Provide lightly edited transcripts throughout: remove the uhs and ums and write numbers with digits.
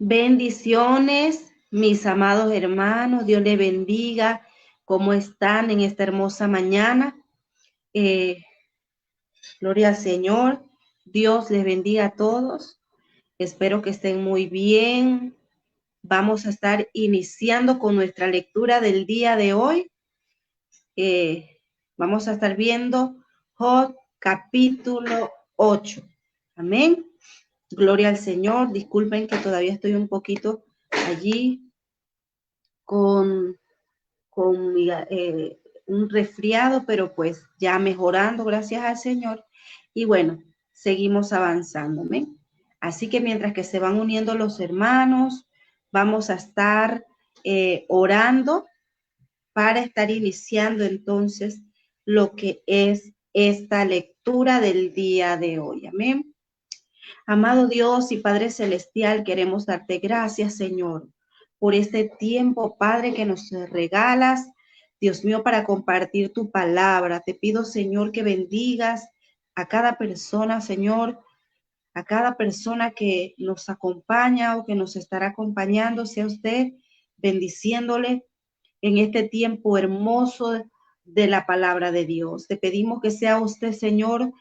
Bendiciones, mis amados hermanos. Dios les bendiga. ¿Cómo están en esta hermosa mañana? Eh, Gloria al Señor. Dios les bendiga a todos. Espero que estén muy bien. Vamos a estar iniciando con nuestra lectura del día de hoy. Vamos a estar viendo Job capítulo 8. Amén. Gloria al Señor. Disculpen que todavía estoy un poquito allí con un resfriado, pero pues ya mejorando, gracias al Señor. Y bueno, seguimos avanzando. ¿Ven? Así que mientras que se van uniendo los hermanos, vamos a estar orando para estar iniciando entonces lo que es esta lectura del día de hoy. Amén. Amado Dios y Padre Celestial, queremos darte gracias, Señor, por este tiempo, Padre, que nos regalas, Dios mío, para compartir tu palabra. Te pido, Señor, que bendigas a cada persona, Señor, a cada persona que nos acompaña o que nos estará acompañando, sea usted bendiciéndole en este tiempo hermoso de la palabra de Dios. Te pedimos que sea usted, Señor,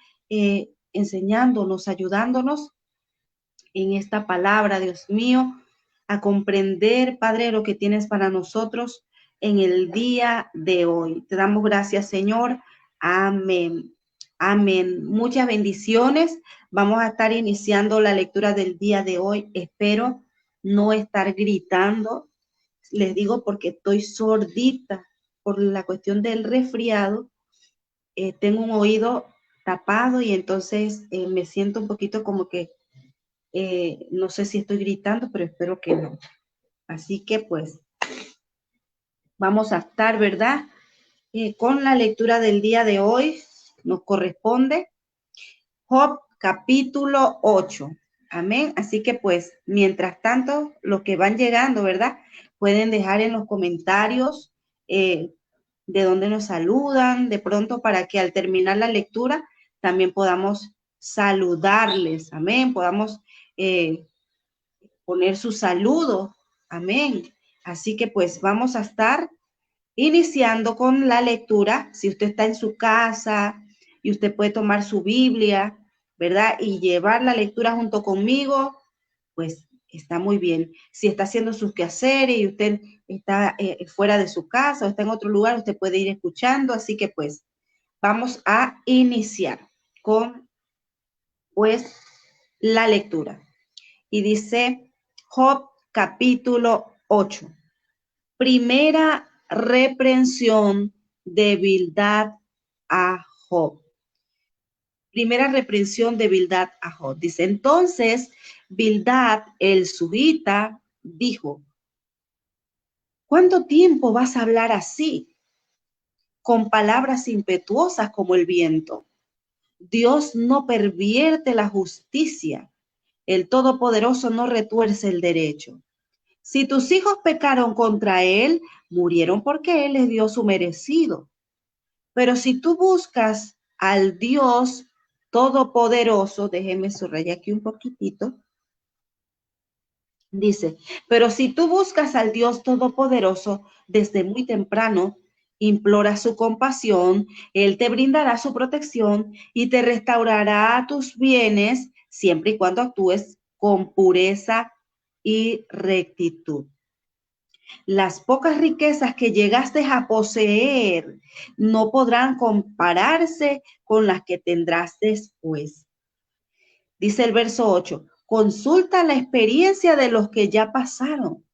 enseñándonos, ayudándonos en esta palabra, Dios mío, a comprender, Padre, lo que tienes para nosotros en el día de hoy. Te damos gracias, Señor. Amén. Amén. Muchas bendiciones. Vamos a estar iniciando la lectura del día de hoy. Espero no estar gritando. Les digo porque estoy sordita por la cuestión del resfriado. Tengo un oído tapado y entonces me siento un poquito como que no sé si estoy gritando, pero espero que no. Así que pues vamos a estar, ¿verdad? Con la lectura del día de hoy. Nos corresponde Job capítulo 8. Amén. Así que pues, mientras tanto, los que van llegando, ¿verdad? Pueden dejar en los comentarios de dónde nos saludan, de pronto para que al terminar la lectura también podamos saludarles. Amén. Podamos poner su saludo. Amén. Así que pues vamos a estar iniciando con la lectura. Si usted está en su casa y usted puede tomar su Biblia, ¿verdad? Y llevar la lectura junto conmigo, pues está muy bien. Si está haciendo sus quehaceres y usted está fuera de su casa o está en otro lugar, usted puede ir escuchando. Así que pues vamos a iniciar con pues la lectura. Y dice Job capítulo 8. Primera reprensión de Bildad a Job. Primera reprensión de Bildad a Job. Dice, entonces Bildad el suhita dijo, ¿cuánto tiempo vas a hablar así? Con palabras impetuosas como el viento. Dios no pervierte la justicia. El Todopoderoso no retuerce el derecho. Si tus hijos pecaron contra él, murieron porque él les dio su merecido. Pero si tú buscas al Dios Todopoderoso, déjeme subrayar aquí un poquitito, dice, pero si tú buscas al Dios Todopoderoso desde muy temprano, implora su compasión, él te brindará su protección y te restaurará tus bienes siempre y cuando actúes con pureza y rectitud. Las pocas riquezas que llegaste a poseer no podrán compararse con las que tendrás después. Dice el verso 8, consulta la experiencia de los que ya pasaron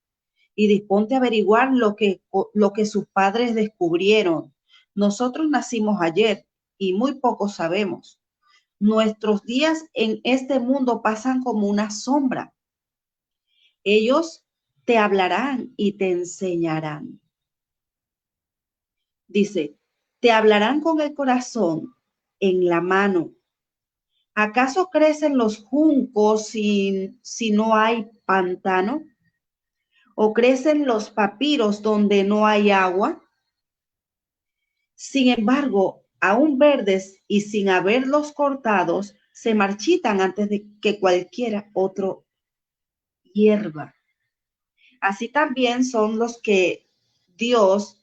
y disponte a averiguar lo que sus padres descubrieron. Nosotros nacimos ayer y muy poco sabemos. Nuestros días en este mundo pasan como una sombra. Ellos te hablarán y te enseñarán. Dice, te hablarán con el corazón en la mano. ¿Acaso crecen los juncos si no hay pantano? ¿O crecen los papiros donde no hay agua? Sin embargo, aún verdes y sin haberlos cortados, se marchitan antes de que cualquiera otro hierba. Así también son los que Dios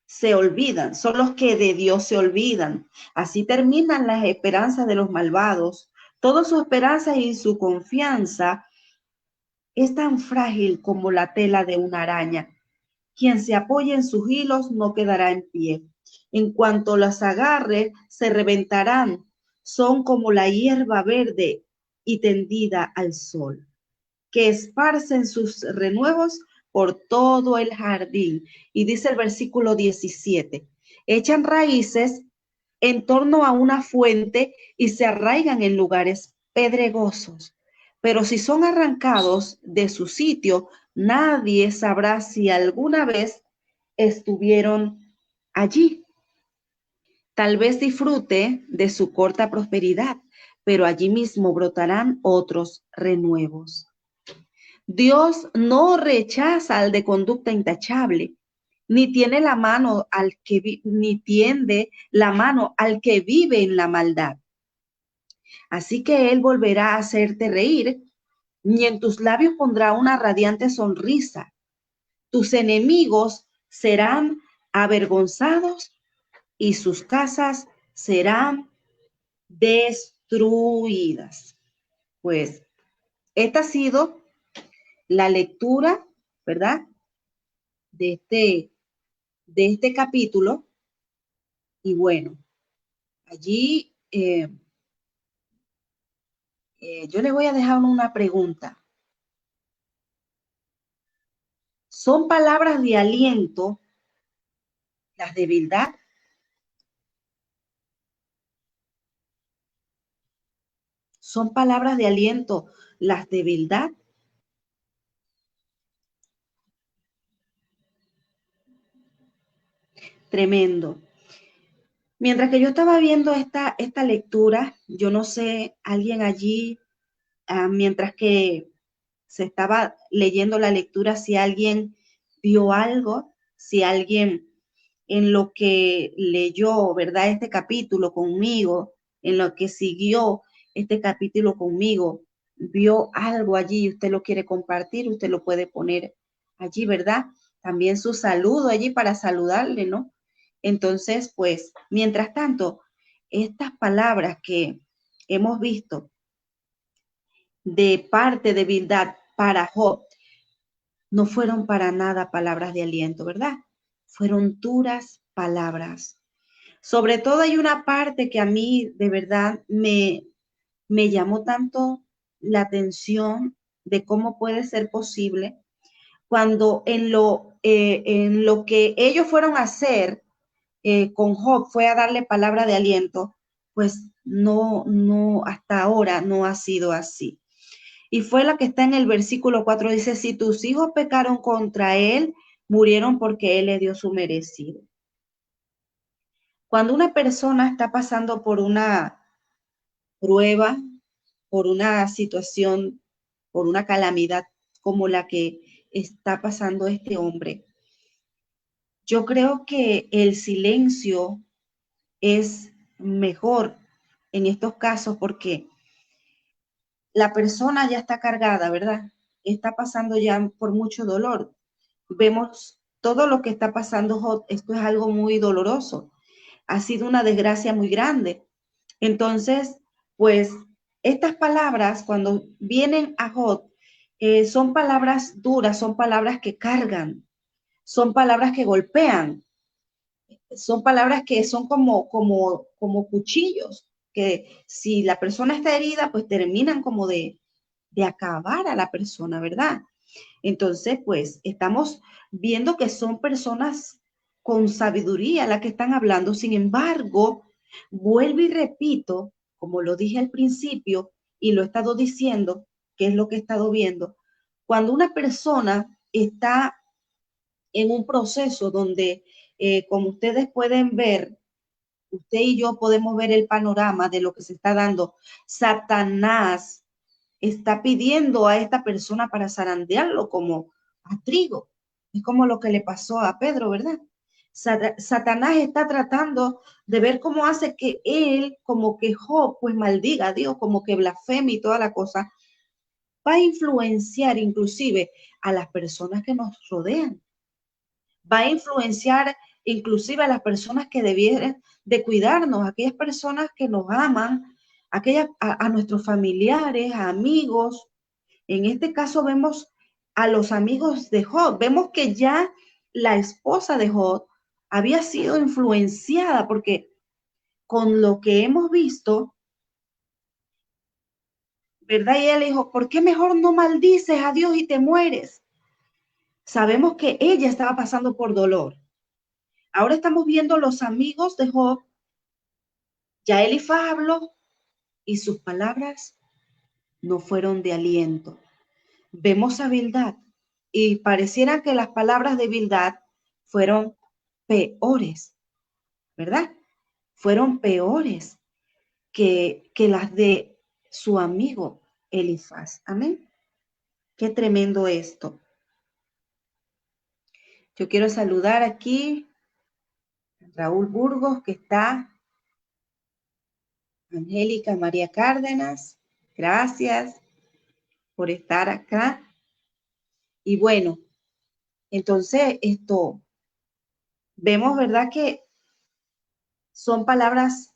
se olvidan, son los que de Dios se olvidan. Así terminan las esperanzas de los malvados. Toda su esperanza y su confianza es tan frágil como la tela de una araña. Quien se apoye en sus hilos no quedará en pie. En cuanto las agarre, se reventarán. Son como la hierba verde y tendida al sol, que esparcen sus renuevos por todo el jardín. Y dice el versículo 17, echan raíces en torno a una fuente y se arraigan en lugares pedregosos. Pero si son arrancados de su sitio, nadie sabrá si alguna vez estuvieron allí. Tal vez disfrute de su corta prosperidad, pero allí mismo brotarán otros renuevos. Dios no rechaza al de conducta intachable, ni tiene la mano ni tiende la mano al que vive en la maldad. Así que él volverá a hacerte reír, y en tus labios pondrá una radiante sonrisa. Tus enemigos serán avergonzados y sus casas serán destruidas. Pues esta ha sido la lectura, ¿verdad? De este capítulo. Y bueno, allí yo le voy a dejar una pregunta. ¿Son palabras de aliento las de Bildad? ¿Son palabras de aliento las de Bildad? Tremendo. Mientras que yo estaba viendo esta lectura, yo no sé, alguien allí, mientras que se estaba leyendo la lectura, si alguien vio algo, si alguien en lo que leyó, ¿verdad? Este capítulo conmigo, en lo que siguió este capítulo conmigo, vio algo allí, usted lo quiere compartir, usted lo puede poner allí, ¿verdad? También su saludo allí para saludarle, ¿no? Entonces, pues, mientras tanto, estas palabras que hemos visto de parte de Bildad para Job no fueron para nada palabras de aliento, ¿verdad? Fueron duras palabras. Sobre todo hay una parte que a mí de verdad me llamó tanto la atención de cómo puede ser posible cuando en lo que ellos fueron a hacer con Job fue a darle palabra de aliento, pues no, hasta ahora no ha sido así. Y fue la que está en el versículo 4, dice, si tus hijos pecaron contra él, murieron porque él le dio su merecido. Cuando una persona está pasando por una prueba, por una situación, por una calamidad como la que está pasando este hombre, yo creo que el silencio es mejor en estos casos porque la persona ya está cargada, ¿verdad? Está pasando ya por mucho dolor. Vemos todo lo que está pasando Job, esto es algo muy doloroso. Ha sido una desgracia muy grande. Entonces, pues estas palabras cuando vienen a Job son palabras duras, son palabras que cargan, son palabras que golpean, son palabras que son como cuchillos, que si la persona está herida, pues terminan como de acabar a la persona, ¿verdad? Entonces, pues estamos viendo que son personas con sabiduría las que están hablando. Sin embargo, vuelvo y repito, como lo dije al principio y lo he estado diciendo, que es lo que he estado viendo, cuando una persona está en un proceso donde, como ustedes pueden ver, usted y yo podemos ver el panorama de lo que se está dando, Satanás está pidiendo a esta persona para zarandearlo como a trigo. Es como lo que le pasó a Pedro, ¿verdad? Satanás está tratando de ver cómo hace que él, como que Job, pues maldiga a Dios, como que blasfeme y toda la cosa, va a influenciar inclusive a las personas que nos rodean. Va a influenciar inclusive a las personas que debieran de cuidarnos, aquellas personas que nos aman, a nuestros familiares, a amigos. En este caso vemos a los amigos de Job. Vemos que ya la esposa de Job había sido influenciada porque con lo que hemos visto, ¿verdad? Y ella le dijo, ¿por qué mejor no maldices a Dios y te mueres? Sabemos que ella estaba pasando por dolor. Ahora estamos viendo los amigos de Job. Ya Elifaz habló y sus palabras no fueron de aliento. Vemos a Bildad y pareciera que las palabras de Bildad fueron peores, ¿verdad? Fueron peores que las de su amigo Elifaz. Amén. Qué tremendo esto. Yo quiero saludar aquí a Raúl Burgos, que está, Angélica María Cárdenas. Gracias por estar acá. Y bueno, entonces vemos, ¿verdad? Que son palabras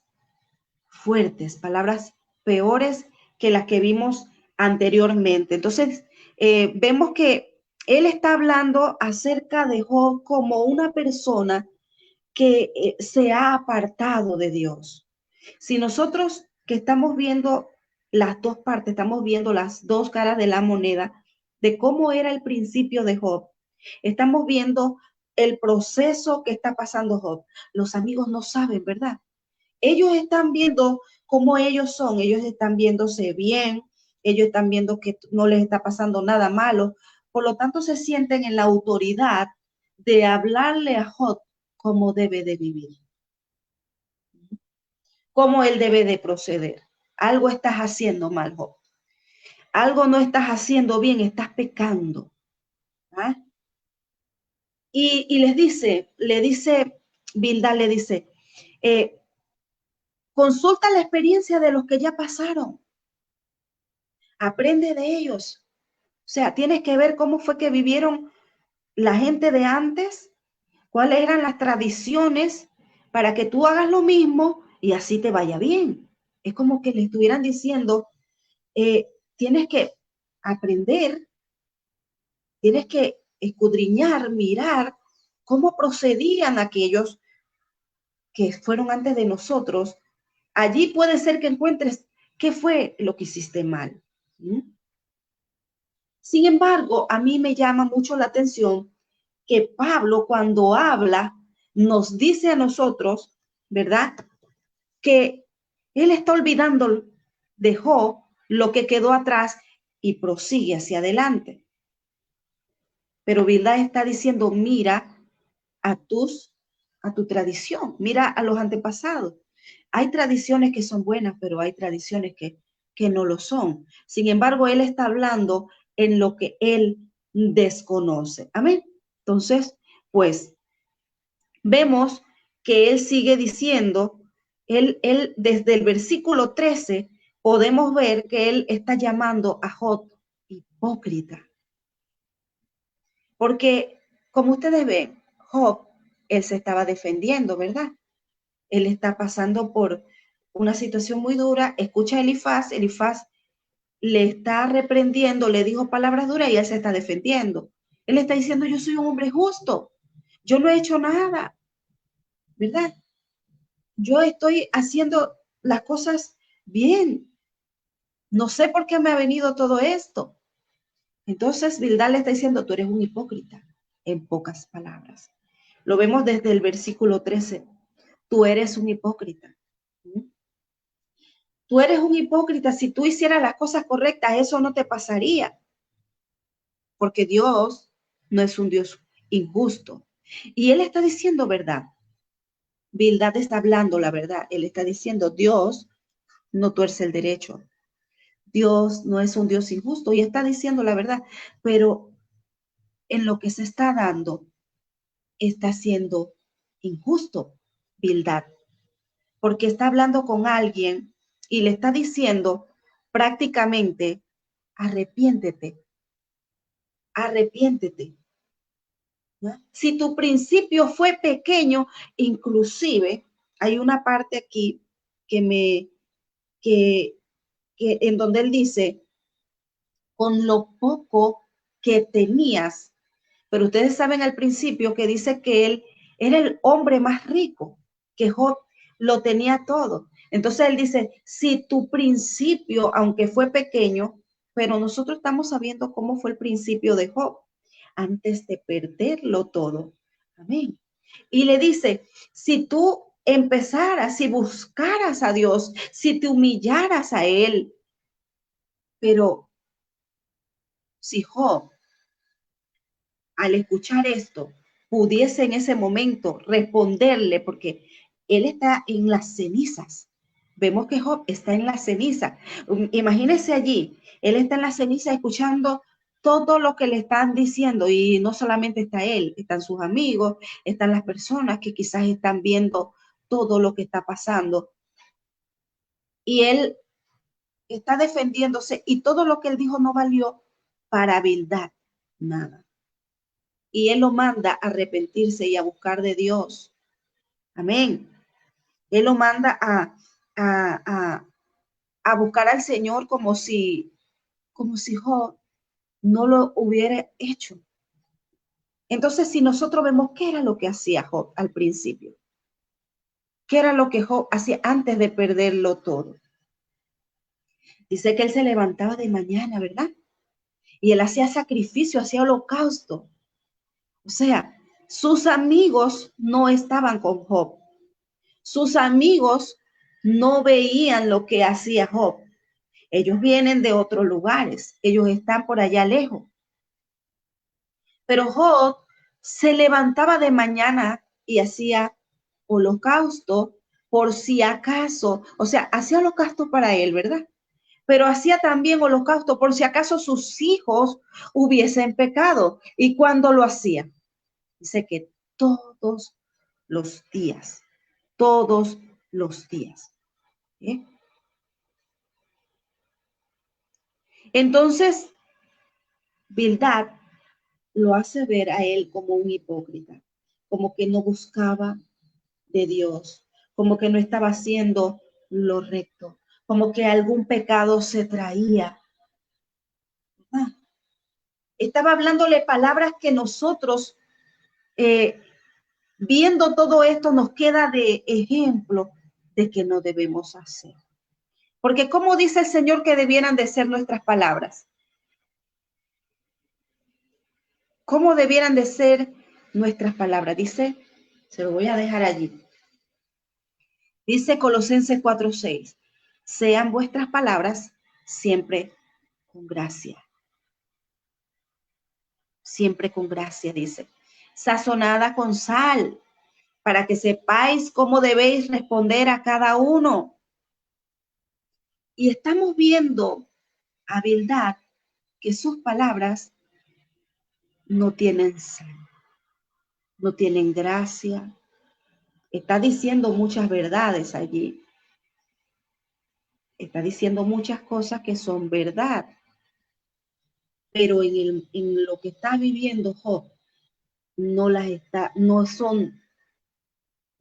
fuertes, palabras peores que las que vimos anteriormente. Entonces, vemos que él está hablando acerca de Job como una persona que se ha apartado de Dios. Si nosotros que estamos viendo las dos partes, estamos viendo las dos caras de la moneda de cómo era el principio de Job, estamos viendo el proceso que está pasando Job. Los amigos no saben, ¿verdad? Ellos están viendo cómo ellos son, ellos están viéndose bien, ellos están viendo que no les está pasando nada malo, por lo tanto se sienten en la autoridad de hablarle a Job cómo debe de vivir, cómo él debe de proceder. Algo estás haciendo mal, Job. Algo no estás haciendo bien, estás pecando. ¿Ah? Y le dice, Bildad le dice, consulta la experiencia de los que ya pasaron. Aprende de ellos. O sea, tienes que ver cómo fue que vivieron la gente de antes, cuáles eran las tradiciones para que tú hagas lo mismo y así te vaya bien. Es como que le estuvieran diciendo, tienes que aprender, tienes que escudriñar, mirar cómo procedían aquellos que fueron antes de nosotros. Allí puede ser que encuentres qué fue lo que hiciste mal. ¿Mm? Sin embargo, a mí me llama mucho la atención que Pablo cuando habla nos dice a nosotros, ¿verdad? Que él está olvidando, dejó lo que quedó atrás y prosigue hacia adelante. Pero Bildad está diciendo, mira a tu tradición, mira a los antepasados. Hay tradiciones que son buenas, pero hay tradiciones que no lo son. Sin embargo, él está hablando en lo que él desconoce. Amén. Entonces, pues vemos que él sigue diciendo, él desde el versículo 13 podemos ver que él está llamando a Job hipócrita. Porque como ustedes ven, Job, él se estaba defendiendo, ¿verdad? Él está pasando por una situación muy dura. Escucha a Elifaz, Elifaz le está reprendiendo, le dijo palabras duras y él se está defendiendo. Él está diciendo, yo soy un hombre justo, yo no he hecho nada, ¿verdad? Yo estoy haciendo las cosas bien. No sé por qué me ha venido todo esto. Entonces, Bildad le está diciendo, tú eres un hipócrita, en pocas palabras. Lo vemos desde el versículo 13. Tú eres un hipócrita. Tú eres un hipócrita. Si tú hicieras las cosas correctas, eso no te pasaría. Porque Dios no es un Dios injusto. Y él está diciendo verdad. Bildad está hablando la verdad. Él está diciendo, Dios no tuerce el derecho. Dios no es un Dios injusto y está diciendo la verdad, pero en lo que se está dando está siendo injusto, Bildad, porque está hablando con alguien y le está diciendo prácticamente arrepiéntete, arrepiéntete. ¿No? Si tu principio fue pequeño, inclusive hay una parte aquí que me, que, que en donde él dice, con lo poco que tenías, pero ustedes saben al principio que dice que él era el hombre más rico, que Job lo tenía todo. Entonces él dice, si tu principio, aunque fue pequeño, pero nosotros estamos sabiendo cómo fue el principio de Job antes de perderlo todo. Amén. Y le dice, si tú empezaras, si buscaras a Dios, si te humillaras a Él, pero si Job, al escuchar esto, pudiese en ese momento responderle, porque él está en las cenizas. Vemos que Job está en la ceniza. Imagínese allí, él está en la ceniza escuchando todo lo que le están diciendo y no solamente está él, están sus amigos, están las personas que quizás están viendo todo lo que está pasando. Y él está defendiéndose y todo lo que él dijo no valió para Bildad, nada. Y él lo manda a arrepentirse y a buscar de Dios. Amén. Él lo manda a, a buscar al Señor como si Job no lo hubiera hecho. Entonces, si nosotros vemos qué era lo que hacía Job al principio, qué era lo que Job hacía antes de perderlo todo. Dice que él se levantaba de mañana, ¿verdad? Y él hacía sacrificio, hacía holocausto. O sea, sus amigos no estaban con Job. Sus amigos no veían lo que hacía Job. Ellos vienen de otros lugares, ellos están por allá lejos. Pero Job se levantaba de mañana y hacía holocausto por si acaso, o sea, hacía holocausto para él, ¿verdad? Pero hacía también holocausto por si acaso sus hijos hubiesen pecado. ¿Y cuándo lo hacía? Dice que todos los días, todos los días. ¿Eh? Entonces, Bildad lo hace ver a él como un hipócrita, como que no buscaba de Dios, como que no estaba haciendo lo recto, como que algún pecado se traía. ¿Verdad? Estaba hablándole palabras que nosotros, eh, viendo todo esto, nos queda de ejemplo de que no debemos hacer. Porque ¿cómo dice el Señor que debieran de ser nuestras palabras? ¿Cómo debieran de ser nuestras palabras? Dice, se lo voy a dejar allí. Dice Colosenses 4:6, sean vuestras palabras siempre con gracia. Siempre con gracia, dice. Sazonada con sal, para que sepáis cómo debéis responder a cada uno. Y estamos viendo a Bildad que sus palabras no tienen sal, no tienen gracia. Está diciendo muchas verdades allí. Está diciendo muchas cosas que son verdad. Pero en lo que está viviendo Job, no son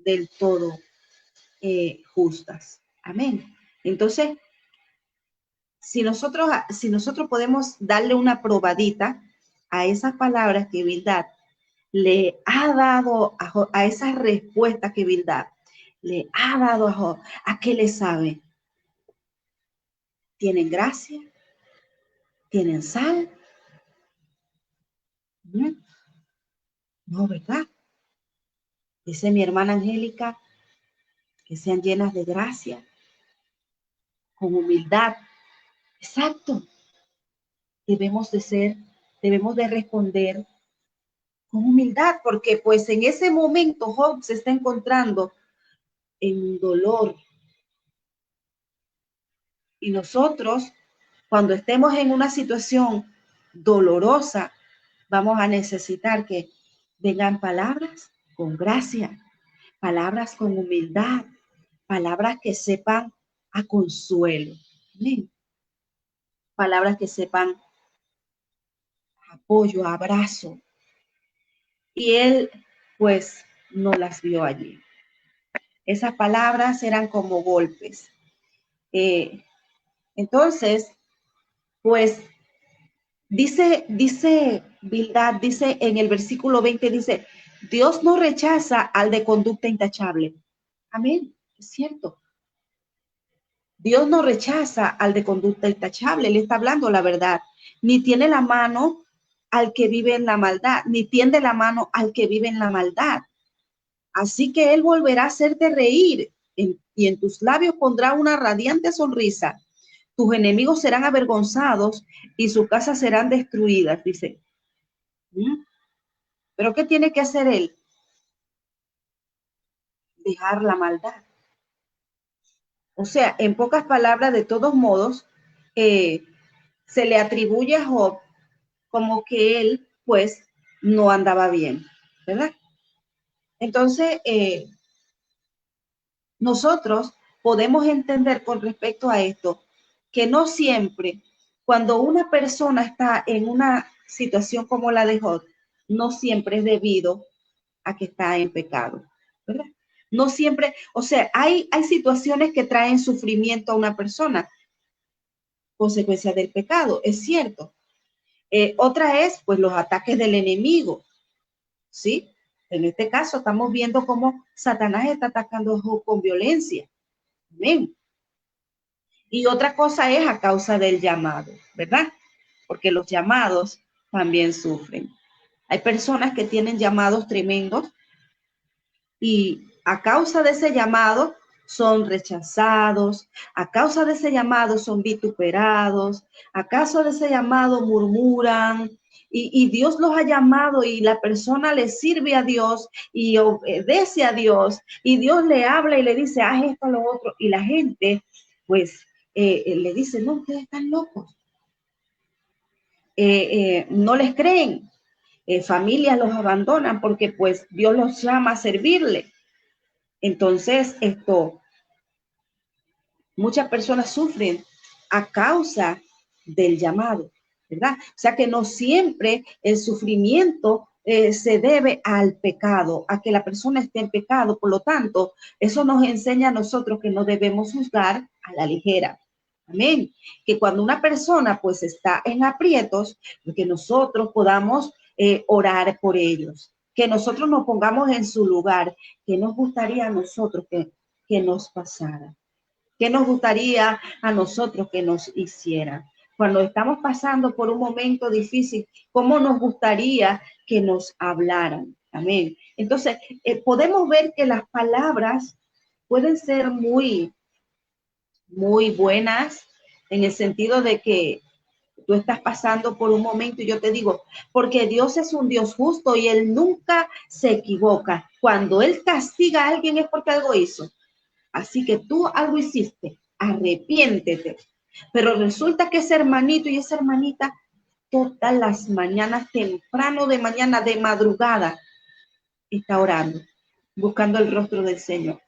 del todo justas. Amén. Entonces, si nosotros podemos darle una probadita a esas palabras que Bildad le ha dado a esas respuestas que Bildad le ha dado a Job, ¿a qué le sabe? ¿Tienen gracia? ¿Tienen sal? No, ¿verdad? Dice mi hermana Angélica, que sean llenas de gracia, con humildad. Exacto. Debemos de responder con humildad, porque pues en ese momento Job se está encontrando en dolor. Y nosotros, cuando estemos en una situación dolorosa, vamos a necesitar que vengan palabras con gracia, palabras con humildad, palabras que sepan a consuelo. Amén. palabras que sepan apoyo, abrazo. Y él, pues, no las vio allí. Esas palabras eran como golpes. Entonces, pues, dice Bildad, dice en el versículo 20, dice, Dios no rechaza al de conducta intachable. Amén, es cierto. Dios no rechaza al de conducta intachable, él está hablando la verdad, ni tiene la mano al que vive en la maldad, ni tiende la mano al que vive en la maldad. Así que él volverá a hacerte reír y en tus labios pondrá una radiante sonrisa. Tus enemigos serán avergonzados y sus casas serán destruidas, dice. ¿Mm? ¿Pero qué tiene que hacer él? Dejar la maldad. O sea, en pocas palabras, de todos modos, se le atribuye a Job como que él, pues, no andaba bien, ¿verdad? Entonces, nosotros podemos entender con respecto a esto que no siempre, cuando una persona está en una situación como la de Job, no siempre es debido a que está en pecado, ¿verdad? No siempre, o sea, hay situaciones que traen sufrimiento a una persona, consecuencia del pecado, es cierto. Otra es, pues, los ataques del enemigo, ¿sí? En este caso estamos viendo cómo Satanás está atacando a Job con violencia. Amén. Y otra cosa es a causa del llamado, ¿verdad? Porque los llamados también sufren. Hay personas que tienen llamados tremendos y a causa de ese llamado son rechazados, a causa de ese llamado son vituperados, a causa de ese llamado murmuran, y Dios los ha llamado y la persona le sirve a Dios y obedece a Dios y Dios le habla y le dice, haz esto, lo otro, y la gente pues le dice, no, ustedes están locos, no les creen, familias los abandonan porque pues Dios los llama a servirle. Entonces, muchas personas sufren a causa del llamado, ¿verdad? O sea que no siempre el sufrimiento se debe al pecado, a que la persona esté en pecado. Por lo tanto, eso nos enseña a nosotros que no debemos juzgar a la ligera. Amén. Que cuando una persona pues está en aprietos, que nosotros podamos orar por ellos, que nosotros nos pongamos en su lugar, que nos gustaría a nosotros que nos pasara. ¿Qué nos gustaría a nosotros que nos hicieran? Cuando estamos pasando por un momento difícil, ¿cómo nos gustaría que nos hablaran? Amén. Entonces, podemos ver que las palabras pueden ser muy, muy buenas en el sentido de que tú estás pasando por un momento y yo te digo, porque Dios es un Dios justo y Él nunca se equivoca. Cuando Él castiga a alguien es porque algo hizo. Así que tú algo hiciste, arrepiéntete. Pero resulta que ese hermanito y esa hermanita, todas las mañanas, temprano de mañana, de madrugada, está orando, buscando el rostro del Señor.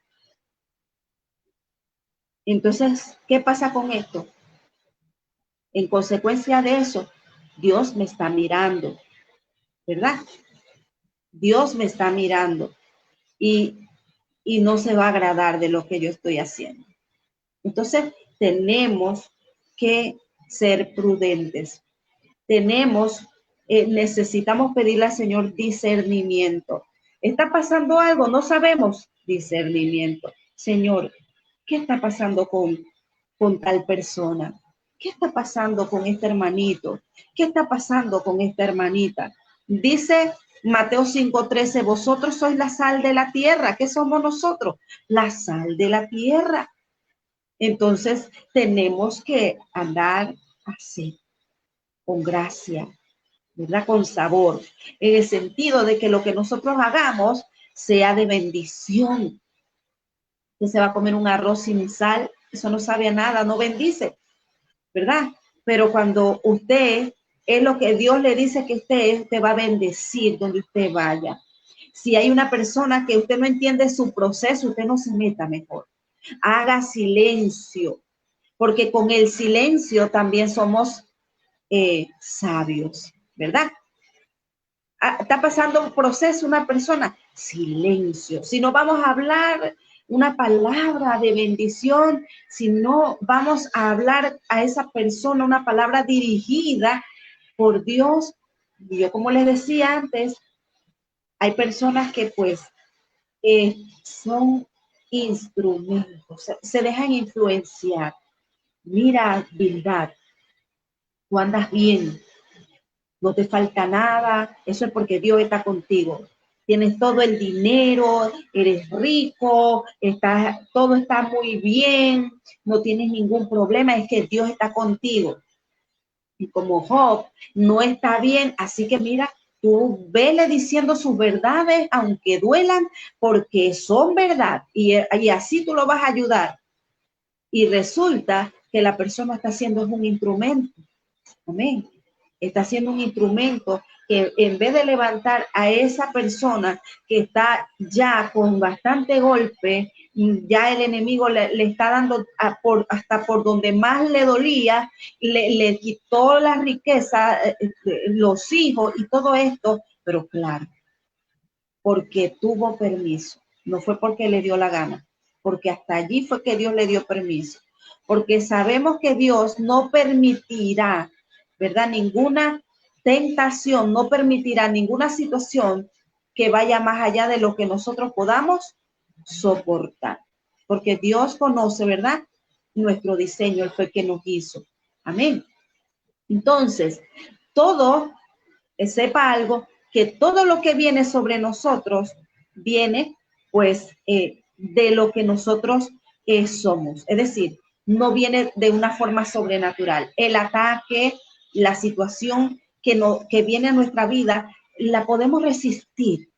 Entonces, ¿qué pasa con esto? En consecuencia de eso, Dios me está mirando, ¿verdad? Dios me está mirando y, y no se va a agradar de lo que yo estoy haciendo. Entonces, tenemos que ser prudentes. Necesitamos pedirle al Señor discernimiento. ¿Está pasando algo? No sabemos. Discernimiento. Señor, ¿qué está pasando con tal persona? ¿Qué está pasando con este hermanito? ¿Qué está pasando con esta hermanita? Dice Mateo 5:13, vosotros sois la sal de la tierra. ¿Qué somos nosotros? La sal de la tierra. Entonces tenemos que andar así, con gracia, ¿verdad? Con sabor, en el sentido de que lo que nosotros hagamos sea de bendición. Que se va a comer un arroz sin sal, eso no sabe a nada, no bendice, ¿verdad? Pero cuando usted es lo que Dios le dice que usted es, usted va a bendecir donde usted vaya. Si hay una persona que usted no entiende su proceso, usted no se meta mejor. Haga silencio. porque con el silencio también somos sabios, ¿verdad? Está pasando un proceso, una persona, silencio. Si no vamos a hablar una palabra de bendición, si no vamos a hablar a esa persona una palabra dirigida por Dios, y yo como les decía antes, hay personas que pues son instrumentos, se dejan influenciar. Mira, Bildad, tú andas bien, no te falta nada, eso es porque Dios está contigo. Tienes todo el dinero, eres rico, todo está muy bien, no tienes ningún problema, es que Dios está contigo. Y como Job no está bien, así que mira, tú vele diciendo sus verdades, aunque duelan, porque son verdad, y así tú lo vas a ayudar. Y resulta que la persona está haciendo un instrumento. Amén. Está siendo un instrumento que en vez de levantar a esa persona que está ya con bastante golpe, ya el enemigo le está dando hasta por donde más le dolía, le quitó la riqueza, los hijos y todo esto, pero claro, porque tuvo permiso, no fue porque le dio la gana, porque hasta allí fue que Dios le dio permiso, porque sabemos que Dios no permitirá, ¿verdad? Ninguna tentación, no permitirá ninguna situación que vaya más allá de lo que nosotros podamos soportar, porque Dios conoce, ¿verdad? Nuestro diseño, Él fue el que nos hizo. Amén. Entonces, todo sepa algo, que todo lo que viene sobre nosotros viene pues de lo que nosotros somos. Es decir, no viene de una forma sobrenatural. El ataque, la situación que viene a nuestra vida, la podemos resistir.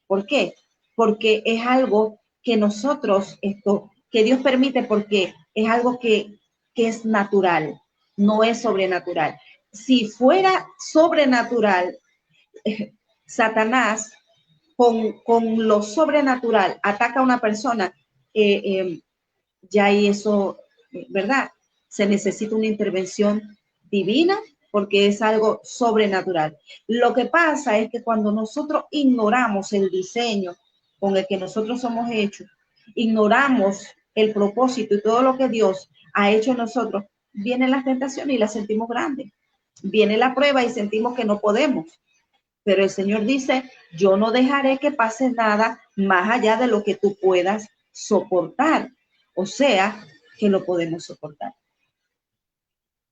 ¿Por qué? Porque es algo que nosotros, que Dios permite, porque es algo que es natural, no es sobrenatural. Si fuera sobrenatural, Satanás con lo sobrenatural ataca a una persona, eh, eh, ya y eso, ¿verdad? Se necesita una intervención divina porque es algo sobrenatural. Lo que pasa es que cuando nosotros ignoramos el diseño con el que nosotros somos hechos, ignoramos el propósito y todo lo que Dios ha hecho en nosotros, vienen las tentaciones y las sentimos grandes. Viene la prueba y sentimos que no podemos. Pero el Señor dice, yo no dejaré que pase nada más allá de lo que tú puedas soportar. O sea, que lo podemos soportar.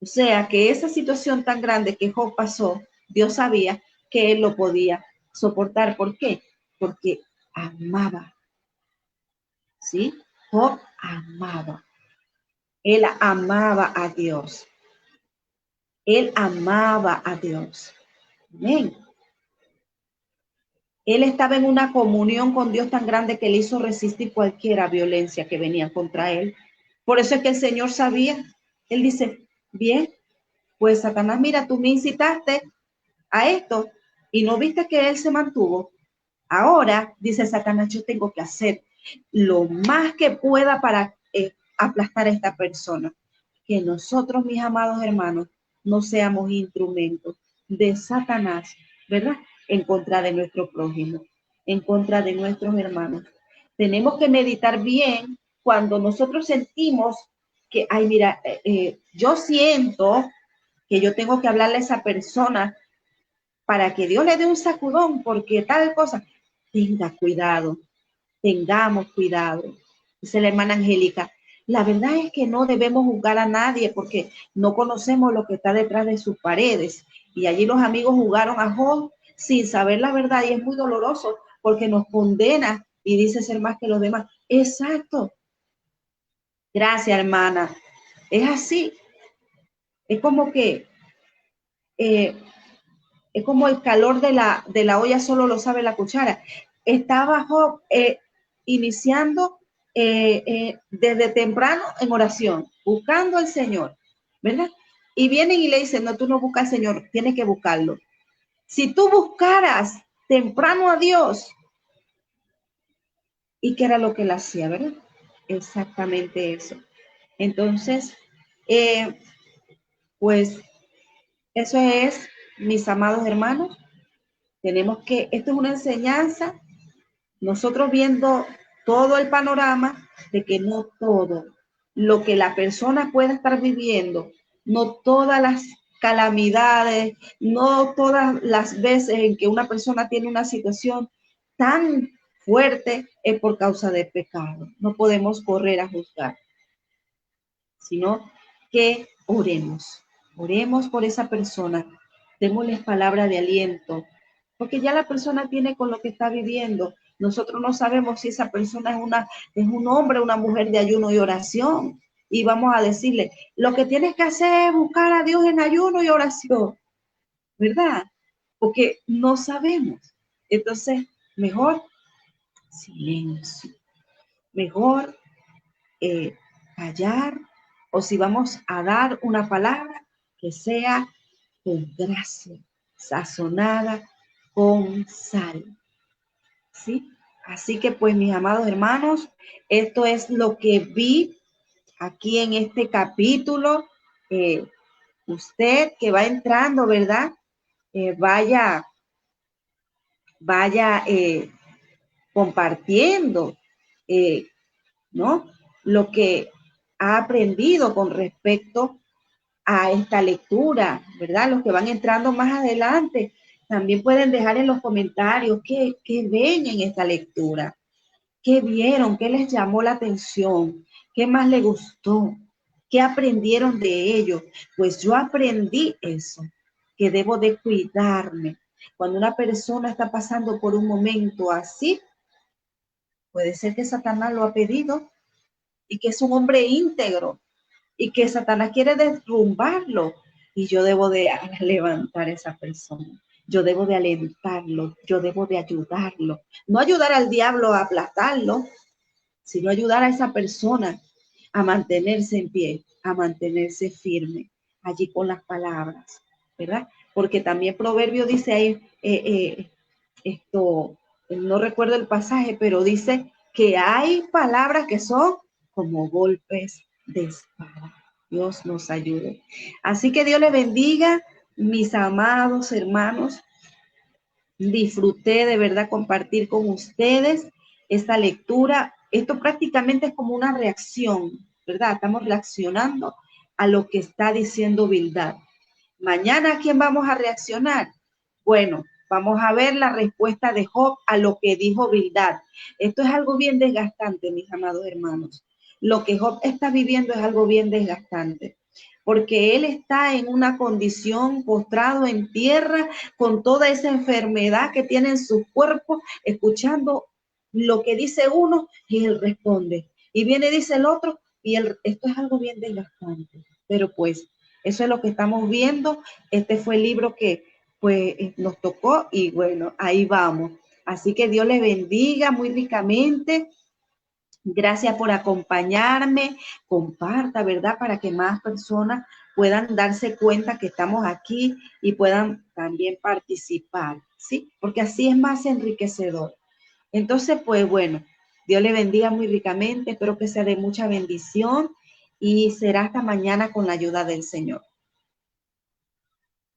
O sea, que esa situación tan grande que Job pasó, Dios sabía que él lo podía soportar. ¿Por qué? Porque amaba. ¿Sí? Job amaba. Él amaba a Dios. Él amaba a Dios. Amén. Él estaba en una comunión con Dios tan grande que le hizo resistir cualquier violencia que venía contra él. Por eso es que el Señor sabía. Él dice, bien, pues Satanás, mira, tú me incitaste a esto y no viste que él se mantuvo. Ahora, dice Satanás, yo tengo que hacer lo más que pueda para aplastar a esta persona. Que nosotros, mis amados hermanos, no seamos instrumentos de Satanás, ¿verdad? En contra de nuestro prójimo, en contra de nuestros hermanos. Tenemos que meditar bien cuando nosotros sentimos que, ay, mira, yo siento que yo tengo que hablarle a esa persona para que Dios le dé un sacudón, porque tal cosa, tenga cuidado, tengamos cuidado. Dice la hermana Angélica, la verdad es que no debemos juzgar a nadie porque no conocemos lo que está detrás de sus paredes. Y allí los amigos jugaron a Job sin saber la verdad y es muy doloroso porque nos condena y dice ser más que los demás. Exacto. Gracias, hermana. Es así. Es como que eh, es como el calor de la olla solo lo sabe la cuchara. Estaba Job iniciando desde temprano en oración, buscando al Señor, ¿verdad? Y vienen y le dicen, no, tú no buscas al Señor, tienes que buscarlo. Si tú buscaras temprano a Dios, ¿y qué era lo que él hacía, verdad? Exactamente eso. Entonces, Eh, pues eso es, mis amados hermanos, tenemos que, esto es una enseñanza, nosotros viendo todo el panorama de que no todo lo que la persona pueda estar viviendo, no todas las calamidades, no todas las veces en que una persona tiene una situación tan fuerte es por causa del pecado. No podemos correr a juzgar, sino que oremos. Oremos por esa persona, démosles palabra de aliento, porque ya la persona tiene con lo que está viviendo. Nosotros no sabemos si esa persona es un hombre o una mujer de ayuno y oración. Y vamos a decirle, lo que tienes que hacer es buscar a Dios en ayuno y oración, ¿verdad? Porque no sabemos. Entonces, mejor silencio, mejor callar, o si vamos a dar una palabra, que sea con gracia, sazonada con sal, ¿sí? Así que pues mis amados hermanos, esto es lo que vi aquí en este capítulo. Usted que va entrando, ¿verdad? Vaya, vaya compartiendo, eh, ¿no? Lo que ha aprendido con respecto a esta lectura, ¿verdad? Los que van entrando más adelante, también pueden dejar en los comentarios qué ven en esta lectura, qué vieron, qué les llamó la atención, qué más les gustó, qué aprendieron de ello. Pues yo aprendí eso, que debo de cuidarme. Cuando una persona está pasando por un momento así, puede ser que Satanás lo ha pedido y que es un hombre íntegro y que Satanás quiere derrumbarlo y yo debo de levantar a esa persona. Yo debo de alentarlo, yo debo de ayudarlo. No ayudar al diablo a aplastarlo, sino ayudar a esa persona a mantenerse en pie, a mantenerse firme allí con las palabras, ¿verdad? Porque también Proverbio dice ahí, esto, no recuerdo el pasaje, pero dice que hay palabras que son como golpes de espada. Dios nos ayude. Así que Dios les bendiga, mis amados hermanos. Disfruté de verdad compartir con ustedes esta lectura. Esto prácticamente es como una reacción, ¿verdad? Estamos reaccionando a lo que está diciendo Bildad. Mañana, ¿a quién vamos a reaccionar? Bueno, vamos a ver la respuesta de Job a lo que dijo Bildad. Esto es algo bien desgastante, mis amados hermanos. Lo que Job está viviendo es algo bien desgastante, porque él está en una condición postrado en tierra con toda esa enfermedad que tiene en su cuerpo, escuchando lo que dice uno y él responde. Y viene y dice el otro y esto es algo bien desgastante. Pero pues eso es lo que estamos viendo. Este fue el libro que pues nos tocó y bueno, ahí vamos. Así que Dios les bendiga muy ricamente. Gracias por acompañarme. Comparta, ¿verdad? Para que más personas puedan darse cuenta que estamos aquí y puedan también participar, ¿sí? Porque así es más enriquecedor. Entonces, pues bueno, Dios le bendiga muy ricamente. Espero que sea de mucha bendición y será hasta mañana con la ayuda del Señor.